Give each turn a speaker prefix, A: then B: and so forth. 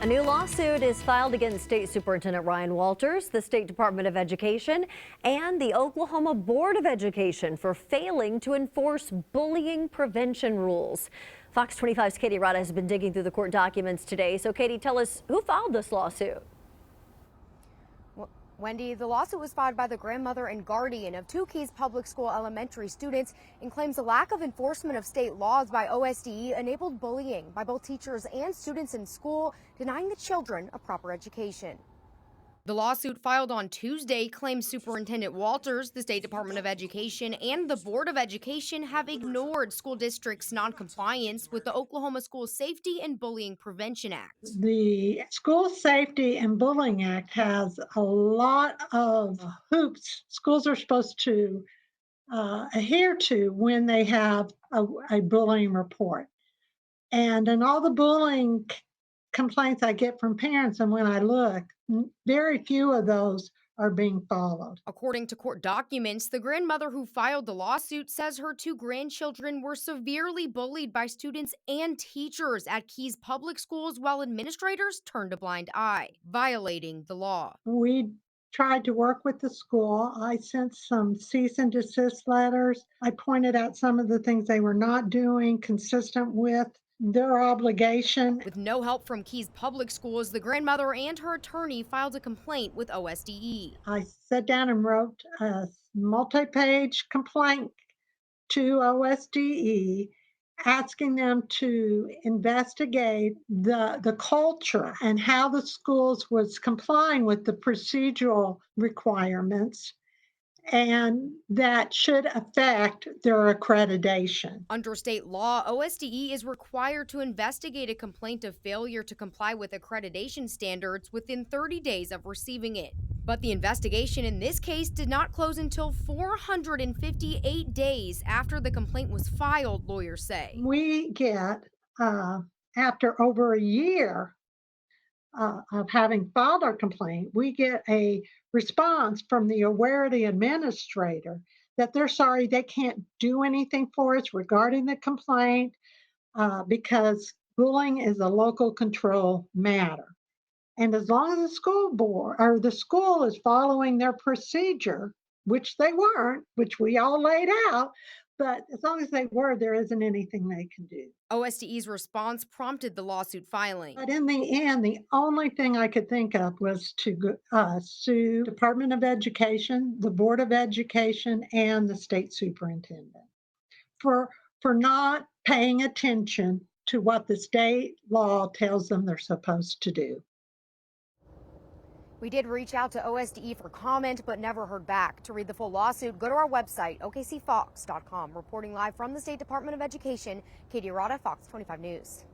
A: A new lawsuit is filed against State Superintendent Ryan Walters, the State Department of Education, and the Oklahoma Board of Education for failing to enforce bullying prevention rules. Fox 25's Katie Rada has been digging through the court documents today. So, Katie, tell us who filed this lawsuit.
B: Wendy, the lawsuit was filed by the grandmother and guardian of two Keys Public School elementary students and claims the lack of enforcement of state laws by OSDE enabled bullying by both teachers and students in school, denying the children a proper education. The lawsuit filed on Tuesday claims Superintendent Walters, the State Department of Education, and the Board of Education have ignored school districts' noncompliance with the Oklahoma School Safety and Bullying Prevention Act.
C: The School Safety and Bullying Act has a lot of hoops schools are supposed to adhere to when they have a bullying report. And in all the bullying complaints I get from parents, and when I look, very few of those are being followed.
B: According to court documents, the grandmother who filed the lawsuit says her two grandchildren were severely bullied by students and teachers at Keys Public Schools while administrators turned a blind eye, violating the law.
C: We tried to work with the school. I sent some cease and desist letters. I pointed out some of the things they were not doing consistent with their obligation.
B: With no help from Keys Public Schools, the grandmother and her attorney filed a complaint with OSDE.
C: I sat down and wrote a multi-page complaint to OSDE asking them to investigate the culture and how the schools was complying with the procedural requirements, and that should affect their accreditation.
B: Under state law, OSDE is required to investigate a complaint of failure to comply with accreditation standards within 30 days of receiving it. But the investigation in this case did not close until 458 days after the complaint was filed, lawyers say.
C: We get, after over a year of having filed our complaint, we get a response from the Awarity administrator that they're sorry they can't do anything for us regarding the complaint because bullying is a local control matter. And as long as the school board or the school is following their procedure, which they weren't, which we all laid out, but as long as they were, there isn't anything they can do.
B: OSDE's response prompted the lawsuit filing.
C: But in the end, the only thing I could think of was to sue Department of Education, the Board of Education, and the state superintendent for not paying attention to what the state law tells them they're supposed to do.
B: We did reach out to OSDE for comment, but never heard back. To read the full lawsuit, go to our website, okcfox.com. Reporting live from the State Department of Education, Katie Rada, Fox 25 News.